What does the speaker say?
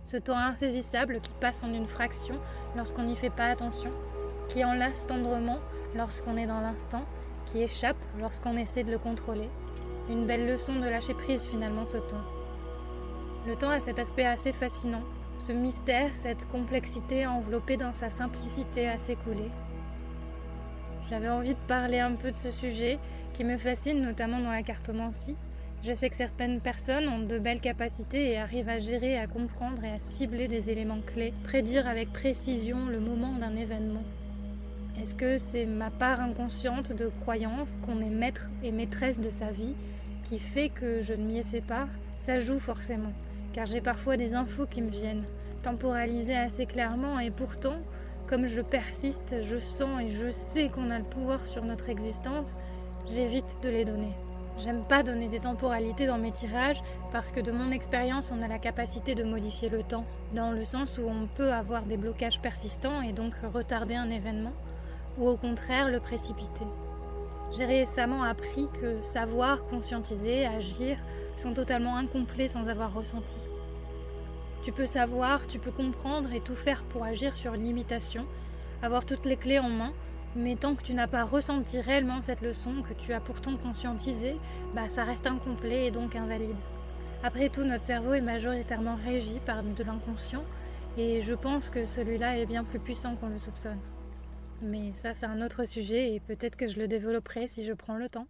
Ce temps insaisissable qui passe en une fraction lorsqu'on n'y fait pas attention, qui enlace tendrement lorsqu'on est dans l'instant, qui échappe lorsqu'on essaie de le contrôler. Une belle leçon de lâcher prise finalement ce temps. Le temps a cet aspect assez fascinant, ce mystère, cette complexité enveloppée dans sa simplicité à s'écouler. J'avais envie de parler un peu de ce sujet qui me fascine notamment dans la cartomancie. Je sais que certaines personnes ont de belles capacités et arrivent à gérer, à comprendre et à cibler des éléments clés, prédire avec précision le moment d'un événement. Est-ce que c'est ma part inconsciente de croyance qu'on est maître et maîtresse de sa vie qui fait que je ne m'y essaie pas? Ça joue forcément, car j'ai parfois des infos qui me viennent, temporalisées assez clairement, et pourtant, comme je persiste, je sens et je sais qu'on a le pouvoir sur notre existence, j'évite de les donner. J'aime pas donner des temporalités dans mes tirages parce que de mon expérience, on a la capacité de modifier le temps, dans le sens où on peut avoir des blocages persistants et donc retarder un événement, ou au contraire le précipiter. J'ai récemment appris que savoir, conscientiser, agir sont totalement incomplets sans avoir ressenti. Tu peux savoir, tu peux comprendre et tout faire pour agir sur une limitation, avoir toutes les clés en main, mais tant que tu n'as pas ressenti réellement cette leçon, que tu as pourtant conscientisé, ça reste incomplet et donc invalide. Après tout, notre cerveau est majoritairement régi par de l'inconscient, et je pense que celui-là est bien plus puissant qu'on le soupçonne. Mais ça, c'est un autre sujet et peut-être que je le développerai si je prends le temps.